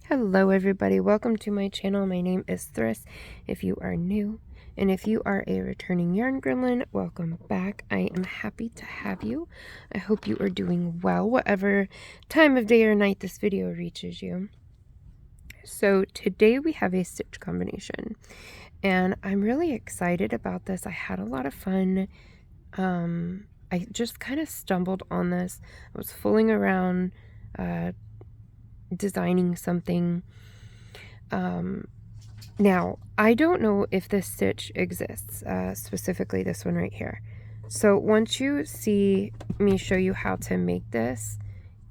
Hello everybody, welcome to my channel. My name is Thryss if you are new, and if you are a returning yarn gremlin, welcome back. I am happy to have you. I hope you are doing well, whatever time of day or night this video reaches you. So today we have a stitch combination, and I'm really excited about this. I had a lot of fun. I just kind of stumbled on this. I was fooling around designing something. Now, I don't know if this stitch exists, specifically this one right here. So once you see me show you how to make this,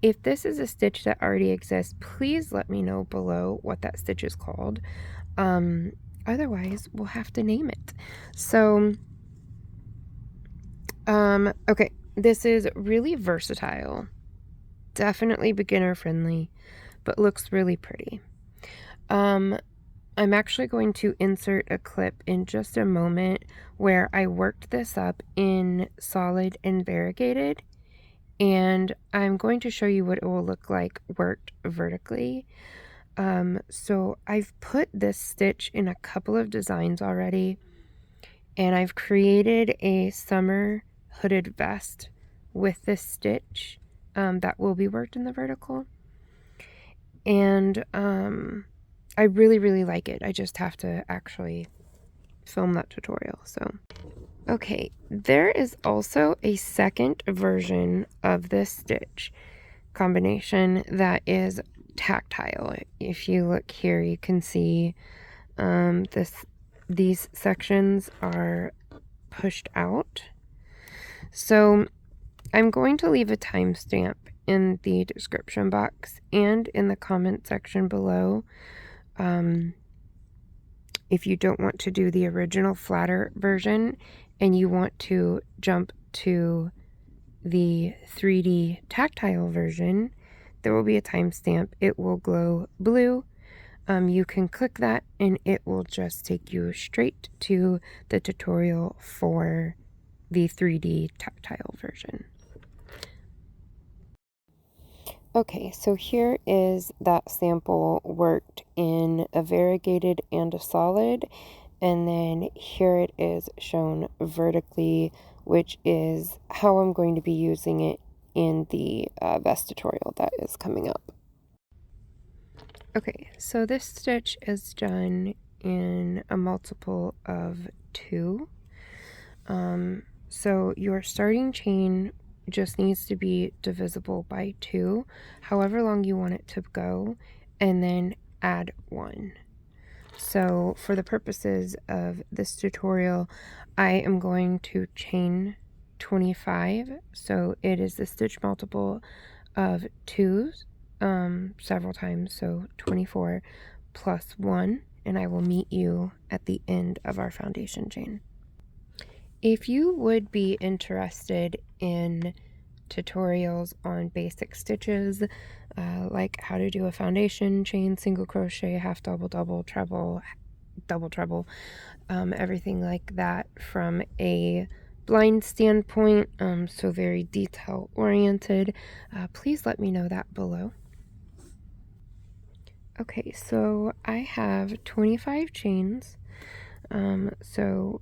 if this is a stitch that already exists, please let me know below what that stitch is called. Otherwise, we'll have to name it. So, okay, this is really versatile. Definitely beginner friendly, but looks really pretty. I'm actually going to insert a clip in just a moment where I worked this up in solid and variegated, and I'm going to show you what it will look like worked vertically. So I've put this stitch in a couple of designs already, and I've created a summer hooded vest with this stitch that will be worked in the vertical. And I really like it. I just have to actually film that tutorial. So, okay, there is also a second version of this stitch combination that is tactile. If you look here, you can see these sections are pushed out. So I'm going to leave a timestamp in the description box and in the comment section below. If you don't want to do the original flatter version and you want to jump to the 3D tactile version, there will be a timestamp. It will glow blue. You can click that and it will just take you straight to the tutorial for the 3D tactile version. Okay, so here is that sample worked in a variegated and a solid, and then here it is shown vertically, which is how I'm going to be using it in the vest tutorial that is coming up. Okay, so this stitch is done in a multiple of 2. So your starting chain just needs to be divisible by 2, however long you want it to go, and then add 1. So for the purposes of this tutorial, I am going to chain 25. So it is the stitch multiple of 2 several times, so 24 plus 1, and I will meet you at the end of our foundation chain. If you would be interested in tutorials on basic stitches, like how to do a foundation chain, single crochet, half double, double treble, double treble, everything like that from a blind standpoint, so very detail oriented, please let me know that below. Okay, so I have 25 chains, so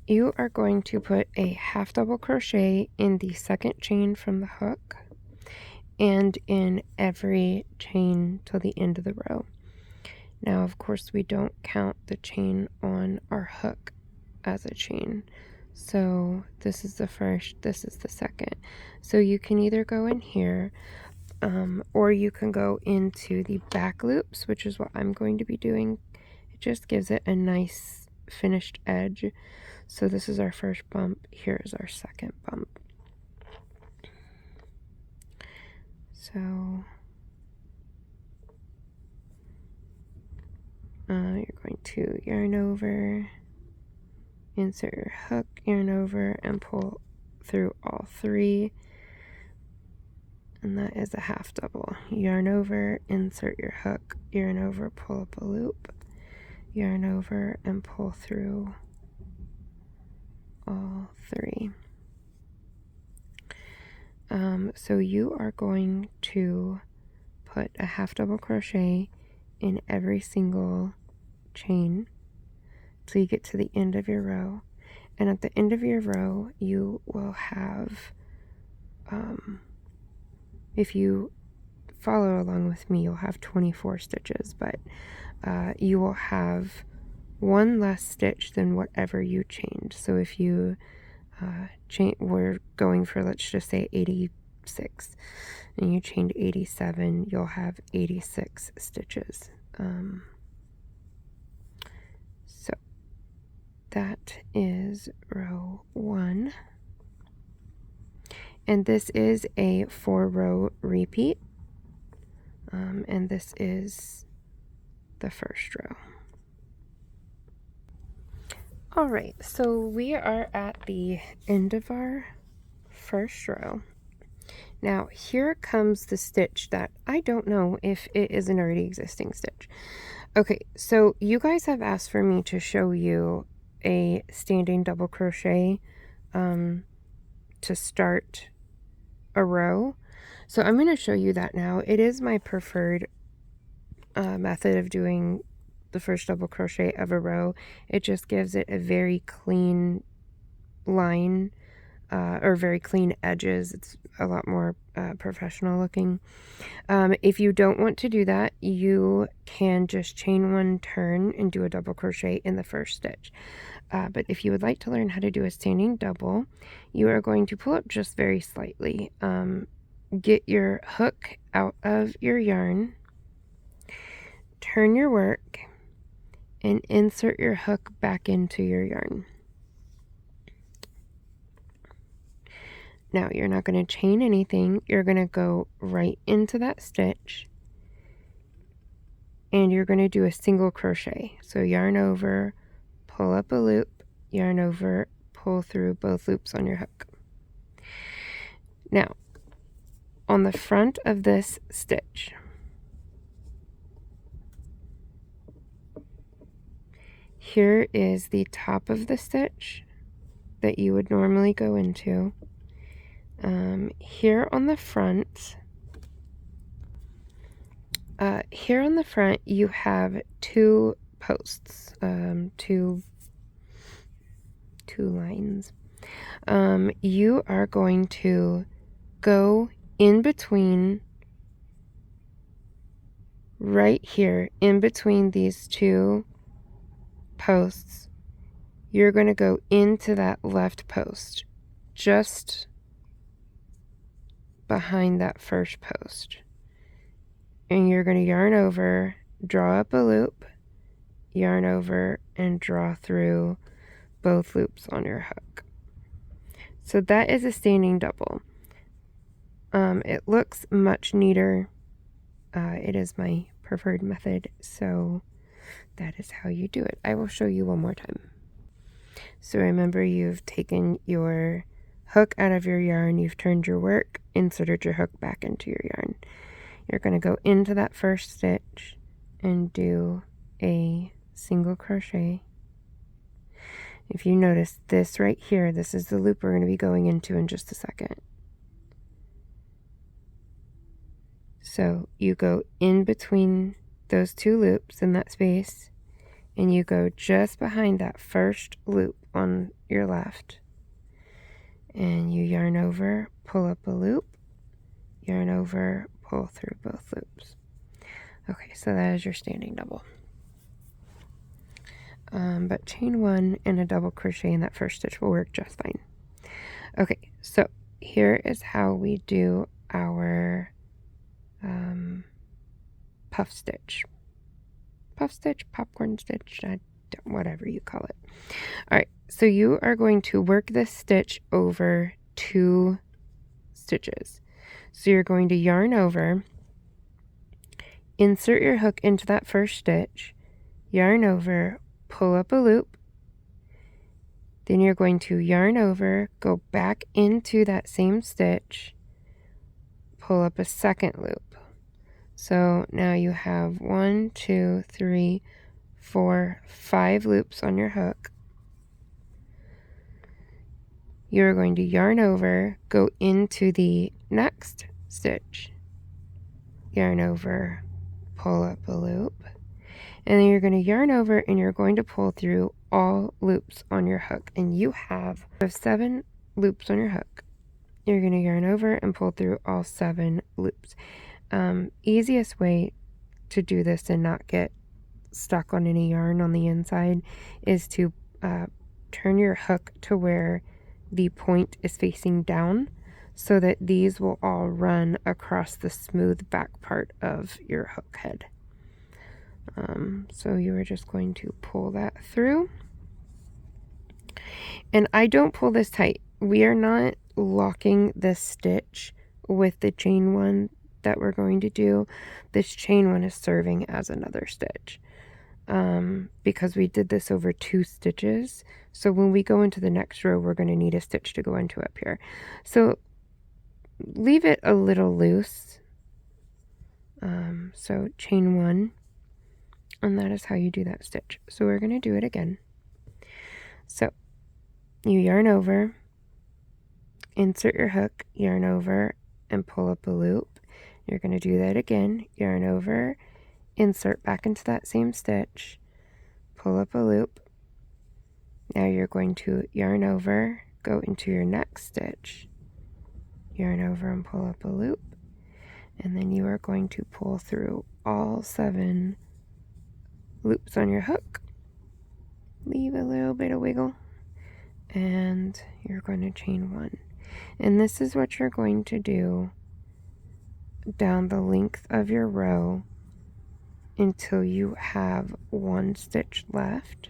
you are going to put a half double crochet in the second chain from the hook and in every chain till the end of the row. Now, of course, we don't count the chain on our hook as a chain. So this is the first, this is the second. So you can either go in here, or you can go into the back loops, which is what I'm going to be doing. It just gives it a nice finished edge. So this is our first bump, here is our second bump. So you're going to yarn over, insert your hook, yarn over, and pull through all 3. And that is a half double. Yarn over, insert your hook, yarn over, pull up a loop, yarn over, and pull through all 3. So you are going to put a half double crochet in every single chain till you get to the end of your row. And at the end of your row, you will have, if you follow along with me, you'll have 24 stitches, but you will have one less stitch than whatever you chained. So if you we're going for, let's just say 86, and you chained 87, you'll have 86 stitches. So that is row 1. And this is a 4-row repeat. And this is the first row. Alright, so we are at the end of our first row. Now here comes the stitch that I don't know if it is an already existing stitch. Okay, so you guys have asked for me to show you a standing double crochet to start a row. So I'm going to show you that now. It is my preferred method of doing the first double crochet of a row. It just gives it a very clean line or very clean edges. It's a lot more professional looking. If you don't want to do that, you can just chain 1, turn, and do a double crochet in the first stitch. But if you would like to learn how to do a standing double, you are going to pull up just very slightly. Get your hook out of your yarn, turn your work, and insert your hook back into your yarn. Now you're not going to chain anything, you're going to go right into that stitch and you're going to do a single crochet. So yarn over, pull up a loop, yarn over, pull through both loops on your hook. Now on the front of this stitch, here is the top of the stitch that you would normally go into. Here on the front, you have 2 posts, two lines. You are going to go in between, right here, in between these 2 posts. You're going to go into that left post, just behind that first post, and you're going to yarn over, draw up a loop, yarn over, and draw through both loops on your hook. So that is a standing double. It looks much neater. It is my preferred method, so that is how you do it. I will show you one more time. So remember, you've taken your hook out of your yarn, you've turned your work, inserted your hook back into your yarn. You're going to go into that first stitch and do a single crochet. If you notice this right here, this is the loop we're going to be going into in just a second. So you go in between those 2 loops in that space, and you go just behind that first loop on your left, and you yarn over, pull up a loop, yarn over, pull through both loops. Okay, so that is your standing double. But chain 1 and a double crochet in that first stitch will work just fine. Okay, so here is how we do our puff stitch, popcorn stitch, whatever you call it. All right, so you are going to work this stitch over 2 stitches. So you're going to yarn over, insert your hook into that first stitch, yarn over, pull up a loop, then you're going to yarn over, go back into that same stitch, pull up a second loop. So now you have 1, 2, 3, 4, 5 loops on your hook. You're going to yarn over, go into the next stitch, yarn over, pull up a loop, and then you're going to yarn over and you're going to pull through all loops on your hook. And you have 7 loops on your hook. You're going to yarn over and pull through all 7 loops. Easiest way to do this and not get stuck on any yarn on the inside is to turn your hook to where the point is facing down, so that these will all run across the smooth back part of your hook head. So you are just going to pull that through. And I don't pull this tight. We are not locking this stitch with the chain one that we're going to do. This chain one is serving as another stitch. Because we did this over 2 stitches. So when we go into the next row, we're going to need a stitch to go into up here. So leave it a little loose. So chain 1, and that is how you do that stitch. So we're going to do it again. So you yarn over, insert your hook, yarn over, and pull up a loop. You're going to do that again, yarn over, insert back into that same stitch, pull up a loop. Now you're going to yarn over, go into your next stitch, yarn over and pull up a loop, and then you are going to pull through all 7 loops on your hook. Leave a little bit of wiggle, and you're going to chain 1. And this is what you're going to do down the length of your row until you have 1 stitch left.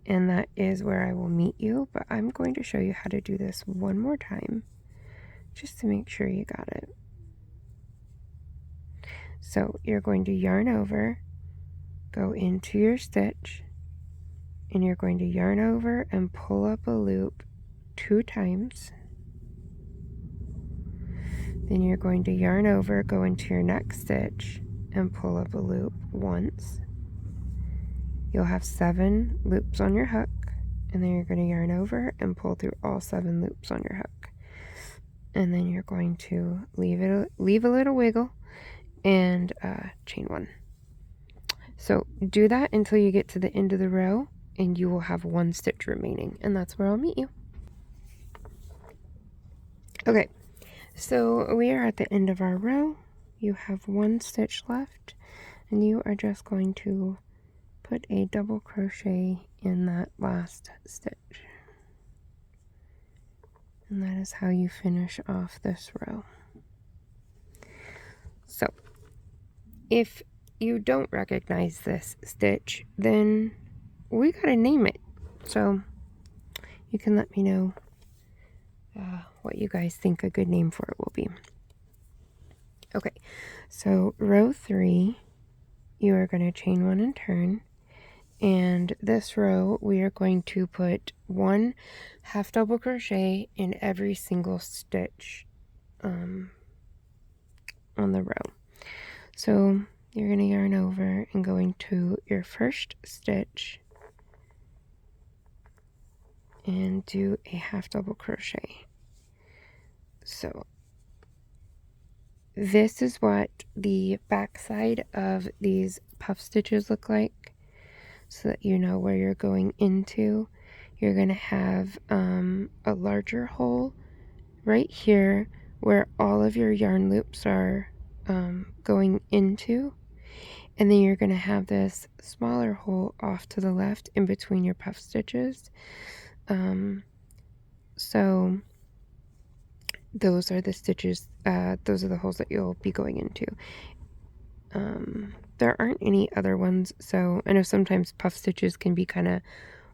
And that is where I will meet you, but I'm going to show you how to do this one more time just to make sure you got it. So you're going to yarn over, go into your stitch, and you're going to yarn over and pull up a loop 2 times. Then you're going to yarn over, go into your next stitch, and pull up a loop once. You'll have 7 loops on your hook, and then you're going to yarn over and pull through all 7 loops on your hook. And then you're going to leave a little wiggle and chain 1. So do that until you get to the end of the row, and you will have 1 stitch remaining, and that's where I'll meet you. Okay, so we are at the end of our row. You have 1 stitch left, and you are just going to put a double crochet in that last stitch. And that is how you finish off this row. So if you don't recognize this stitch, then we gotta name it. So you can let me know what you guys think a good name for it will be. Okay, so row 3, you are going to chain 1 and turn. And this row, we are going to put 1 half double crochet in every single stitch on the row. So you're going to yarn over and go into your first stitch and do a half double crochet. So this is what the back side of these puff stitches look like, so that you know where you're going into. You're going to have a larger hole right here where all of your yarn loops are going into, and then you're going to have this smaller hole off to the left in between your puff stitches. So those are the stitches, those are the holes that you'll be going into. There aren't any other ones, so I know sometimes puff stitches can be kind of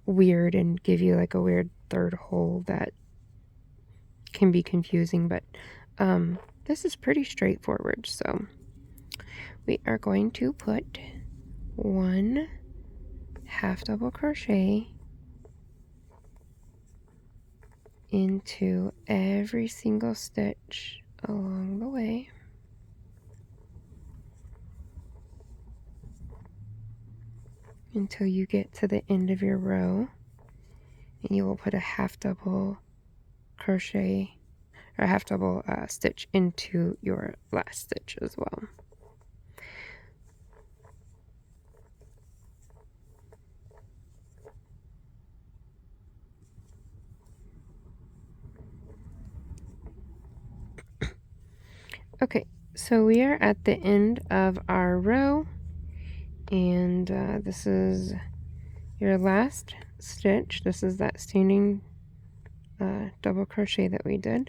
weird and give you like a weird third hole that can be confusing, but this is pretty straightforward. So we are going to put 1 half double crochet into every single stitch along the way. Until you get to the end of your row, and you will put a half double crochet or half double stitch into your last stitch as well. Okay, so we are at the end of our row, and this is your last stitch. This is that standing double crochet that we did.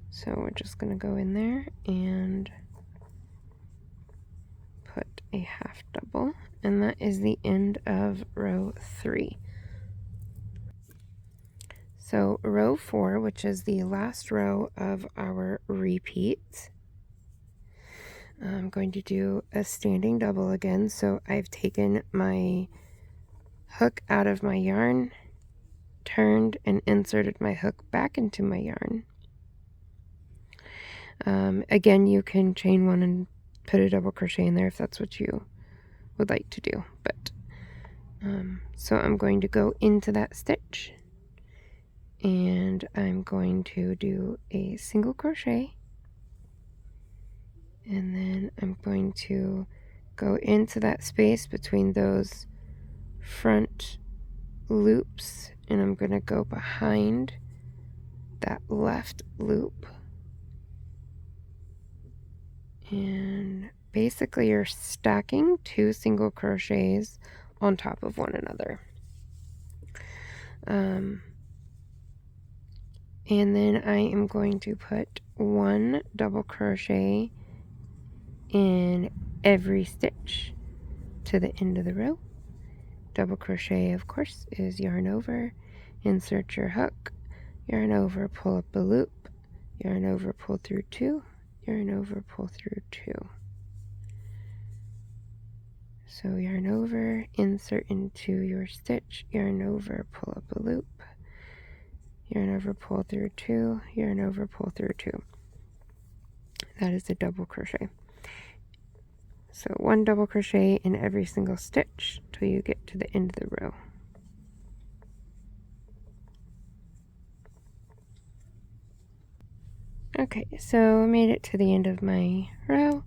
So we're just going to go in there and put a half double, and that is the end of row 3. So row 4, which is the last row of our repeat, I'm going to do a standing double again. So I've taken my hook out of my yarn, turned and inserted my hook back into my yarn. Again, you can chain one and put a double crochet in there if that's what you would like to do, but so I'm going to go into that stitch, and I'm going to do a single crochet, and then I'm going to go into that space between those front loops, and I'm going to go behind that left loop, and basically you're stacking 2 single crochets on top of one another. And then I am going to put 1 double crochet in every stitch to the end of the row. Double crochet, of course, is yarn over, insert your hook, yarn over, pull up a loop, yarn over, pull through 2, yarn over, pull through 2. So yarn over, insert into your stitch, yarn over, pull up a loop, yarn over, pull through 2, yarn over, pull through 2. That is a double crochet. So 1 double crochet in every single stitch till you get to the end of the row. Okay, so I made it to the end of my row,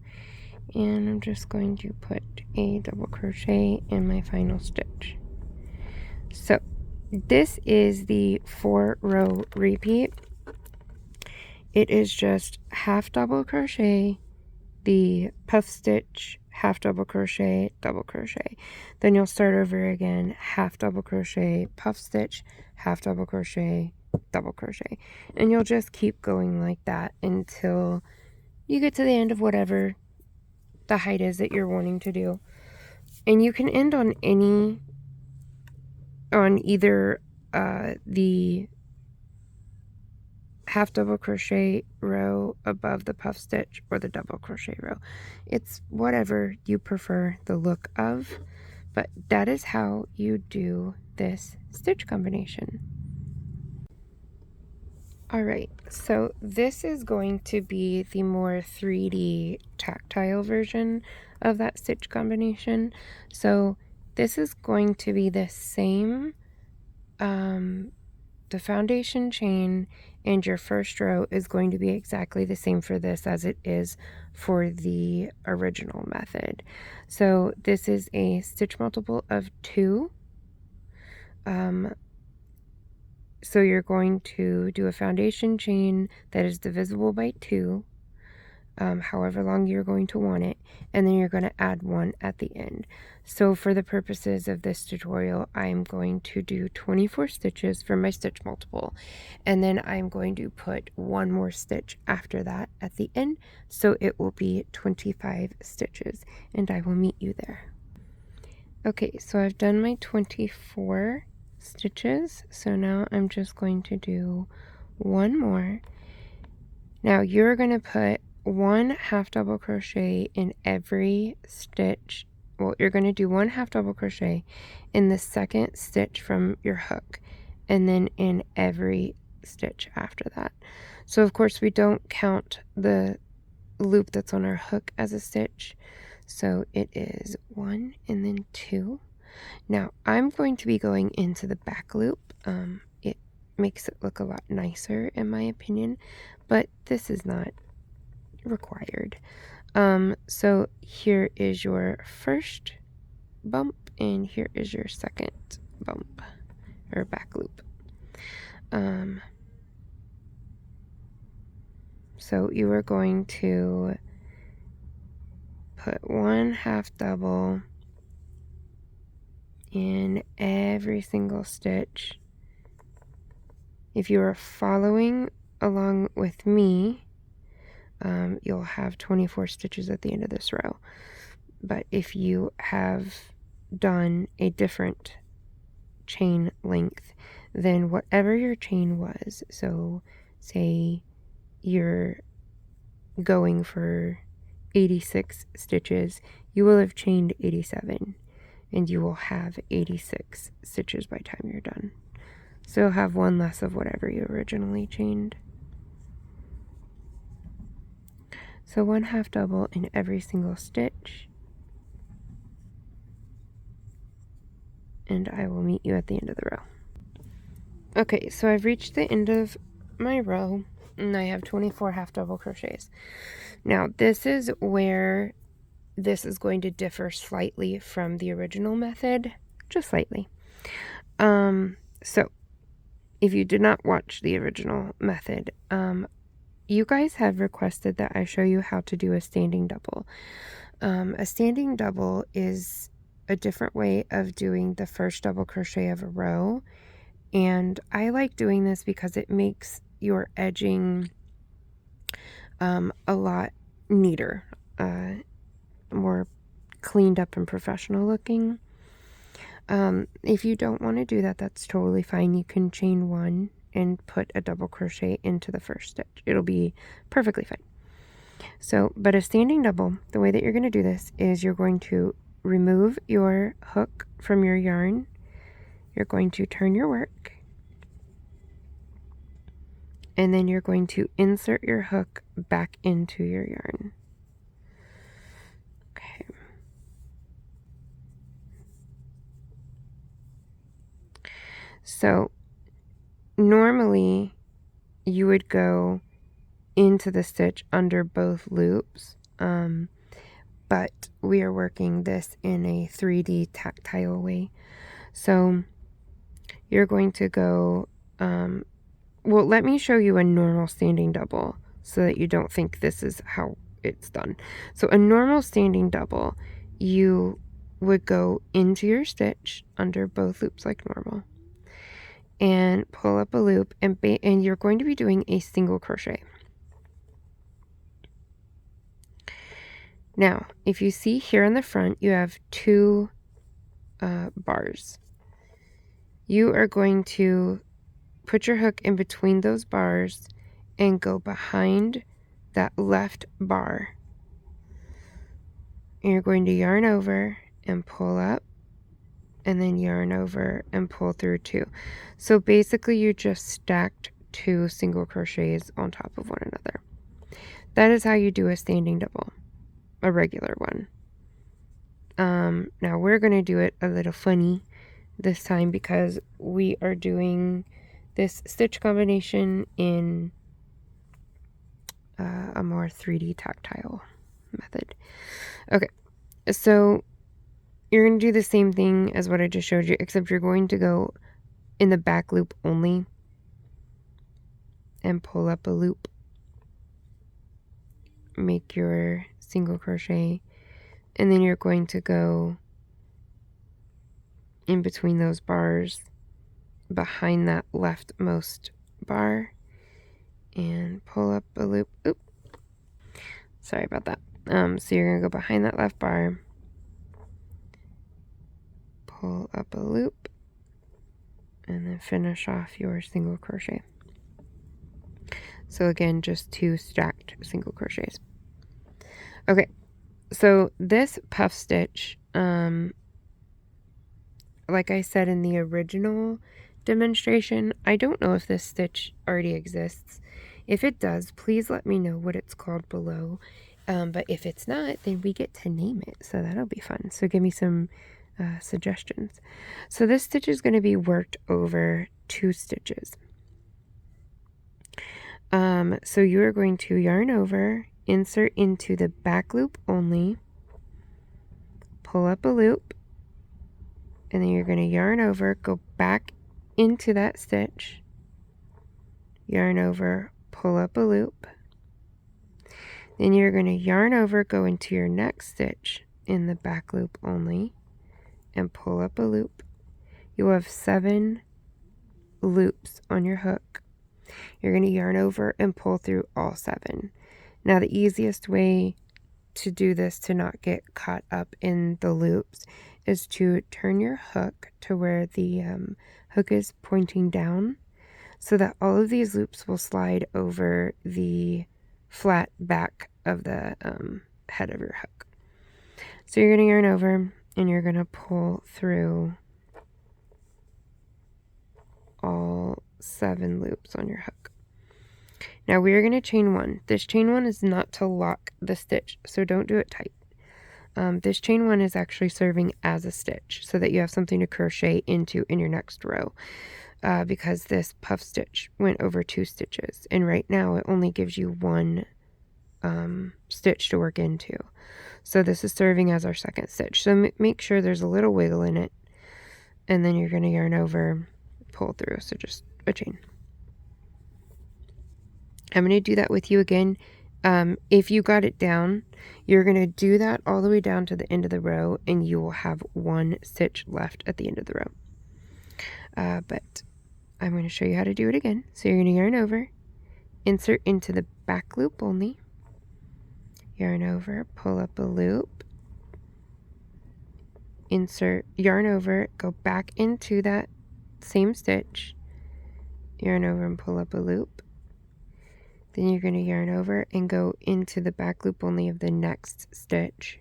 and I'm just going to put a double crochet in my final stitch. So this is the 4-row repeat. It is just half double crochet, the puff stitch, half double crochet, double crochet. Then you'll start over again, half double crochet, puff stitch, half double crochet, double crochet. And you'll just keep going like that until you get to the end of whatever the height is that you're wanting to do. And you can end on either the half double crochet row above the puff stitch or the double crochet row. It's whatever you prefer the look of, but that is how you do this stitch combination. Alright, so this is going to be the more 3D tactile version of that stitch combination. So this is going to be the same, the foundation chain and your first row is going to be exactly the same for this as it is for the original method. So this is a stitch multiple of 2. So you're going to do a foundation chain that is divisible by 2, however long you're going to want it, and then you're going to add 1 at the end. So for the purposes of this tutorial, I'm going to do 24 stitches for my stitch multiple, and then I'm going to put 1 more stitch after that at the end, so it will be 25 stitches, and I will meet you there. Okay, so I've done my 24 stitches, so now I'm just going to do 1 more. Now you're going to put 1 half double crochet in every stitch. Well, you're going to do 1 half double crochet in the second stitch from your hook, and then in every stitch after that. So of course we don't count the loop that's on our hook as a stitch, so it is 1 and then 2. Now I'm going to be going into the back loop. It makes it look a lot nicer in my opinion, but this is not required. So here is your first bump, and here is your second bump or back loop. So you are going to put 1 half double in every single stitch. If you are following along with me, you'll have 24 stitches at the end of this row. But if you have done a different chain length, then whatever your chain was, so say you're going for 86 stitches, you will have chained 87, and you will have 86 stitches by the time you're done. So you'll have one less of whatever you originally chained. So 1 half double in every single stitch, and I will meet you at the end of the row. Okay, so I've reached the end of my row, and I have 24 half double crochets. Now this is where this is going to differ slightly from the original method, just slightly. So if you did not watch the original method, you guys have requested that I show you how to do a standing double. A standing double is a different way of doing the first double crochet of a row, and I like doing this because it makes your edging a lot neater, more cleaned up and professional looking. If you don't want to do that, that's totally fine. You can chain 1 and put a double crochet into the first stitch. It'll be perfectly fine. So, but a standing double, the way that you're going to do this is you're going to remove your hook from your yarn. You're going to turn your work, and then you're going to insert your hook back into your yarn. Okay. So normally you would go into the stitch under both loops, but we are working this in a 3D tactile way. So you're going to go, well, let me show you a normal standing double so that you don't think this is how it's done. So a normal standing double, you would go into your stitch under both loops like normal and pull up a loop, and you're going to be doing a single crochet. Now, if you see here in the front, you have 2 bars. You are going to put your hook in between those bars and go behind that left bar. And you're going to yarn over and pull up, and then yarn over and pull through 2. So basically you just stacked 2 single crochets on top of one another. That is how you do a standing double, a regular one. Now we're going to do it a little funny this time because we are doing this stitch combination in a more 3D tactile method. Okay, so you're going to do the same thing as what I just showed you, except you're going to go in the back loop only and pull up a loop. Make your single crochet, and then you're going to go in between those bars behind that leftmost bar and pull up a loop. Oop. Sorry about that. So you're going to go behind that left bar, pull up a loop, and then finish off your single crochet. So again, just 2 stacked single crochets. Okay, so this puff stitch, like I said in the original demonstration, I don't know if this stitch already exists. If it does, please let me know what it's called below. But if it's not, then we get to name it, so that'll be fun. So give me some suggestions. So this stitch is going to be worked over 2 stitches. So you are going to yarn over, insert into the back loop only, pull up a loop, and then you're going to yarn over, go back into that stitch, yarn over, pull up a loop, Then you're going to yarn over, go into your next stitch in the back loop only, and pull up a loop. You have 7 loops on your hook. You're going to yarn over and pull through all 7. Now the easiest way to do this to not get caught up in the loops is to turn your hook to where the hook is pointing down, so that all of these loops will slide over the flat back of the head of your hook. So you're going to yarn over and you're going to pull through all 7 loops on your hook. Now we are going to chain 1. This chain 1 is not to lock the stitch, so don't do it tight. This chain 1 is actually serving as a stitch so that you have something to crochet into in your next row, because this puff stitch went over 2 stitches, and right now it only gives you 1 stitch to work into. So this is serving as our second stitch. So make sure there's a little wiggle in it, and then you're going to yarn over, pull through. So just a chain. I'm going to do that with you again. If you got it down, you're going to do that all the way down to the end of the row, and you will have 1 stitch left at the end of the row. But I'm going to show you how to do it again. So you're going to yarn over, insert into the back loop only, yarn over, pull up a loop, insert, yarn over, go back into that same stitch, yarn over and pull up a loop. Then you're going to yarn over and go into the back loop only of the next stitch,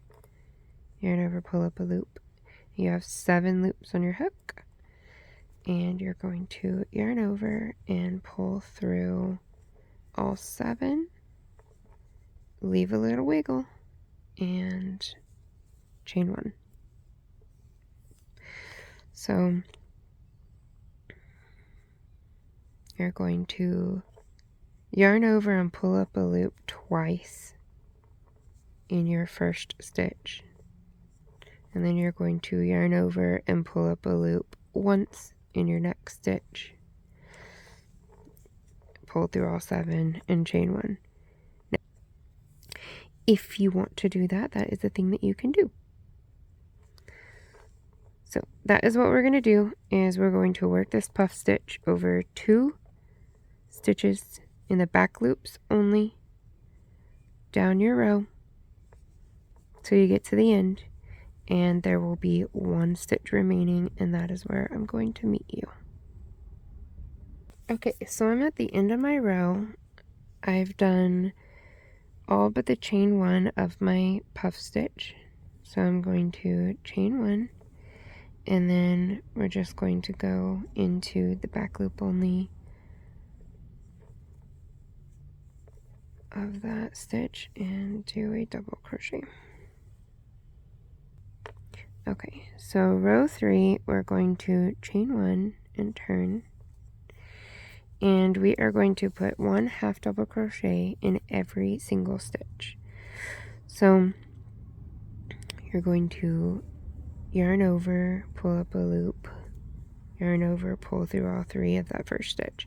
yarn over, pull up a loop. You have 7 loops on your hook, and you're going to yarn over and pull through all 7, leave a little wiggle, and chain 1. So you're going to yarn over and pull up a loop twice in your first stitch, and then you're going to yarn over and pull up a loop once in your next stitch, pull through all 7 and chain 1. Now, if you want to do that, that is a thing that you can do. So that is what we're going to do, is we're going to work this puff stitch over 2 stitches in the back loops only, down your row till you get to the end, and there will be 1 stitch remaining, and that is where I'm going to meet you. Okay, so I'm at the end of my row. I've done all but the chain 1 of my puff stitch, so I'm going to chain 1, and then we're just going to go into the back loop only of that stitch and do a double crochet. Okay, so row 3, we're going to chain 1 and turn, and we are going to put 1 half double crochet in every single stitch. So you're going to yarn over, pull up a loop, yarn over, pull through all 3 of that first stitch.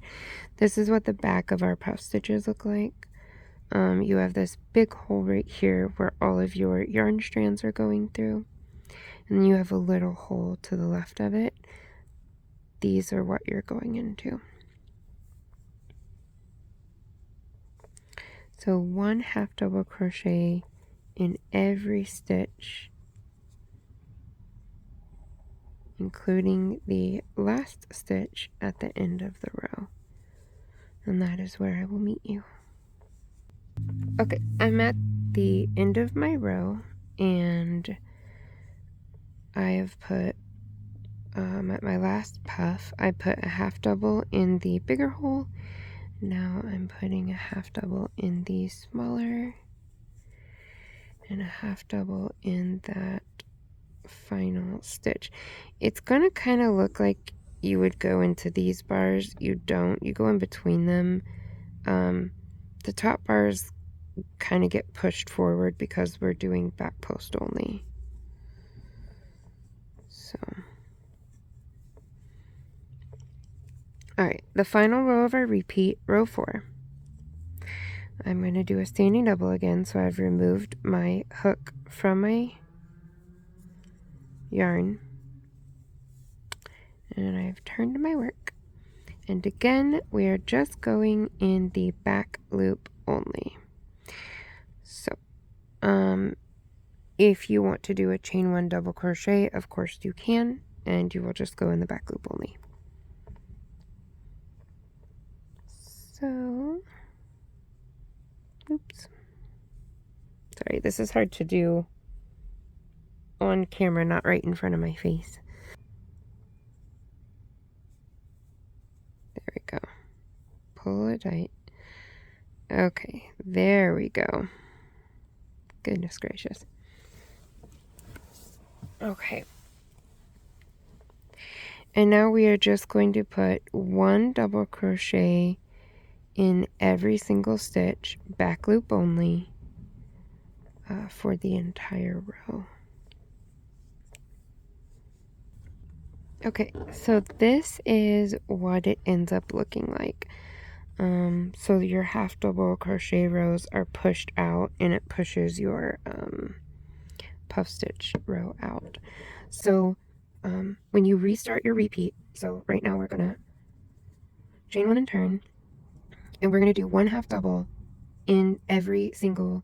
This is what the back of our puff stitches look like. You have this big hole right here where all of your yarn strands are going through, and then you have a little hole to the left of it. These are what you're going into. So 1 half double crochet in every stitch, including the last stitch at the end of the row, and that is where I will meet you. Okay, I'm at the end of my row, and I have put at my last puff, I put a half double in the bigger hole. Now I'm putting a half double in the smaller, and a half double in that final stitch. It's gonna kind of look like you would go into these bars. You don't, you go in between them. The top bars kind of get pushed forward because we're doing back post only. So all right, the final row of our repeat, row 4. I'm going to do a standing double again. So I've removed my hook from my yarn, and I've turned my work. And again, we are just going in the back loop only. So, if you want to do a chain 1 double crochet, of course you can, and you will just go in the back loop only. So, oops. Sorry, this is hard to do on camera, not right in front of my face. There we go. Pull it tight. Okay, there we go. Goodness gracious. Okay. And now we are just going to put 1 double crochet in every single stitch, back loop only, for the entire row. Okay, so this is what it ends up looking like. So your half double crochet rows are pushed out, and it pushes your puff stitch row out. So when you restart your repeat, so right now we're gonna chain 1 and turn, and we're gonna do 1 half double in every single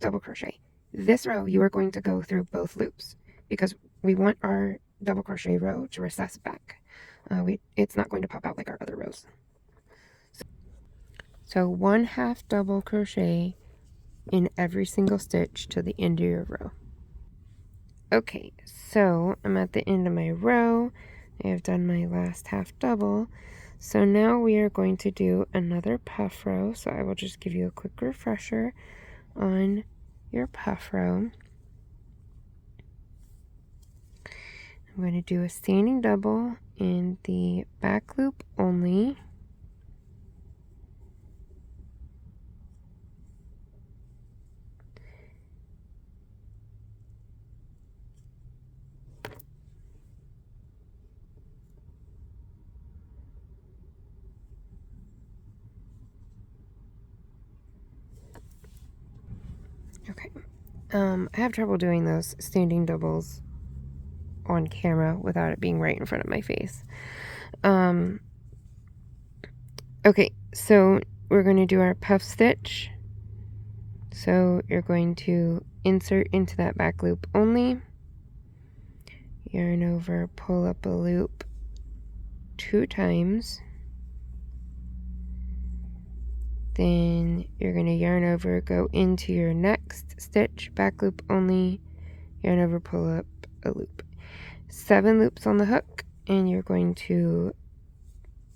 double crochet. This row you are going to go through both loops because we want our double crochet row to recess back. It's not going to pop out like our other rows. So 1 half double crochet in every single stitch to the end of your row. Okay, so I'm at the end of my row. I have done my last half double. So now we are going to do another puff row. So I will just give you a quick refresher on your puff row. I'm going to do a standing double in the back loop only. Okay. I have trouble doing those standing doubles on camera without it being right in front of my face. Okay, so we're going to do our puff stitch. So you're going to insert into that back loop only, yarn over, pull up a loop 2 times, then you're going to yarn over, go into your next stitch, back loop only, yarn over, pull up a loop. 7 loops on the hook, and you're going to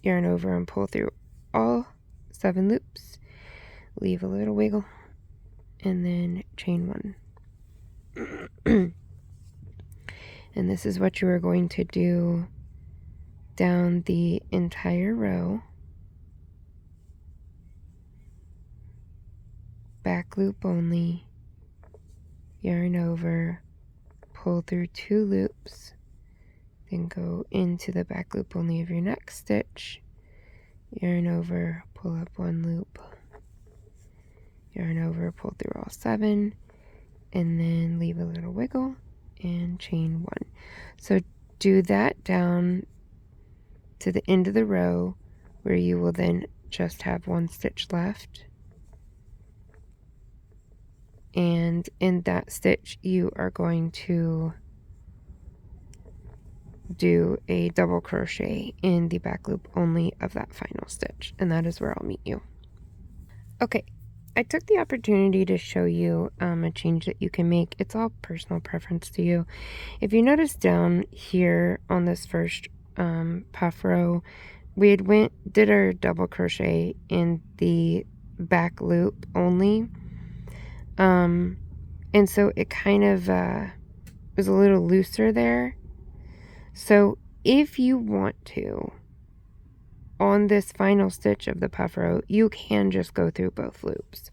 yarn over and pull through all 7 loops, leave a little wiggle, and then chain 1. And this is what you are going to do down the entire row. Back loop only, yarn over, pull through 2 loops, then go into the back loop only of your next stitch, yarn over, pull up 1 loop, yarn over, pull through all 7, and then leave a little wiggle and chain 1. So do that down to the end of the row, where you will then just have 1 stitch left. And in that stitch, you are going to do a double crochet in the back loop only of that final stitch, and that is where I'll meet you. Okay, I took the opportunity to show you a change that you can make. It's all personal preference to you. If you notice down here on this first puff row, we had did our double crochet in the back loop only. And so it kind of was a little looser there. So if you want to, on this final stitch of the puff row, you can just go through both loops.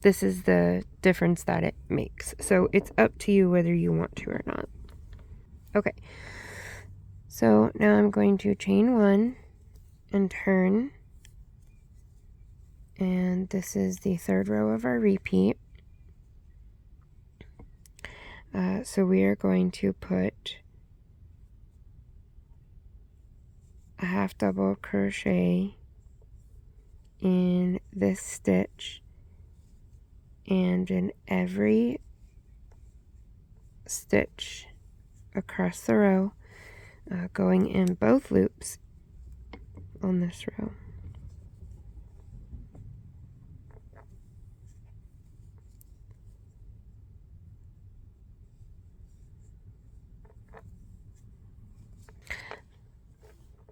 This is the difference that it makes. So it's up to you whether you want to or not. Okay. So now I'm going to chain 1 and turn, and this is the 3rd row of our repeat. So we are going to put a half double crochet in this stitch and in every stitch across the row, going in both loops on this row.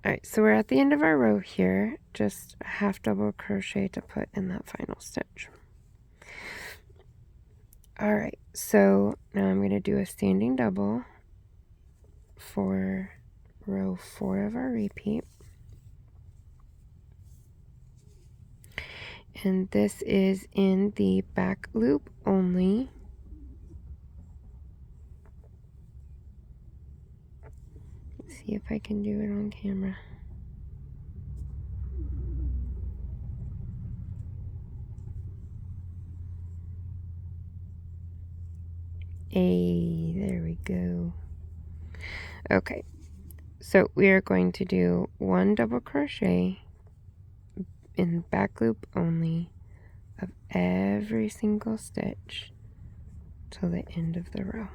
Alright, so we're at the end of our row here, just a half double crochet to put in that final stitch. Alright, so now I'm going to do a standing double for row 4 of our repeat. And this is in the back loop only. Let's see if I can do it on camera. Hey, there we go. Okay, so we are going to do 1 double crochet in the back loop only of every single stitch till the end of the row.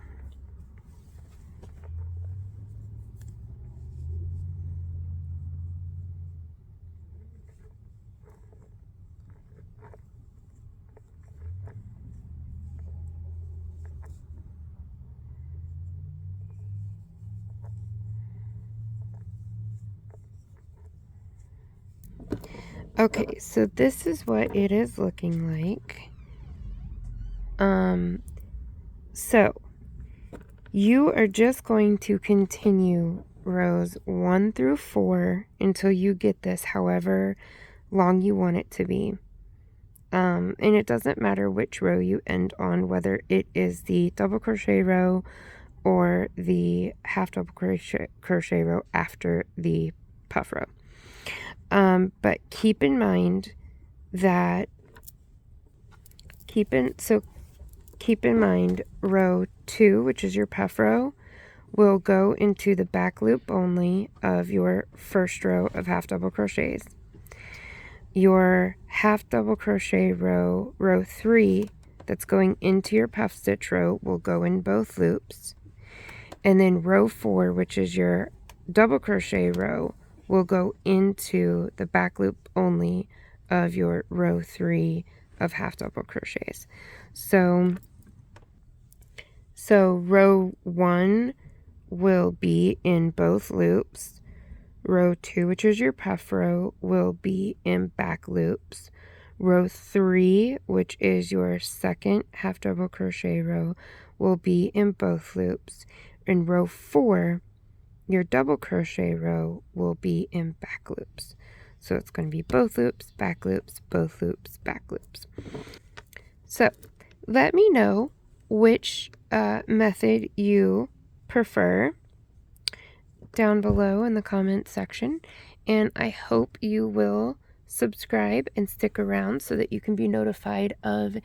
Okay, so this is what it is looking like. So you are just going to continue rows 1 through 4 until you get this however long you want it to be. And it doesn't matter which row you end on, whether it is the double crochet row or the half double crochet row after the puff row. But keep in mind that keep in mind row 2, which is your puff row, will go into the back loop only of your first row of half double crochets. Your half double crochet row, row 3, that's going into your puff stitch row, will go in both loops. And then row 4, which is your double crochet row, will go into the back loop only of your row 3 of half double crochets. So row 1 will be in both loops. Row 2, which is your puff row, will be in back loops. Row 3, which is your second half double crochet row, will be in both loops. In row 4, your double crochet row will be in back loops. So it's going to be both loops, back loops, both loops, back loops. So let me know which method you prefer down below in the comments section, and I hope you will subscribe and stick around so that you can be notified of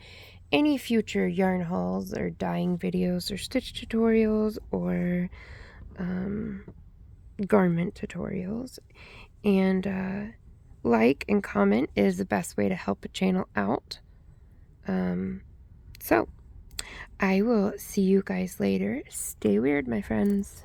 any future yarn hauls or dyeing videos or stitch tutorials or garment tutorials. And like and comment is the best way to help a channel out. So I will see you guys later. Stay weird, my friends.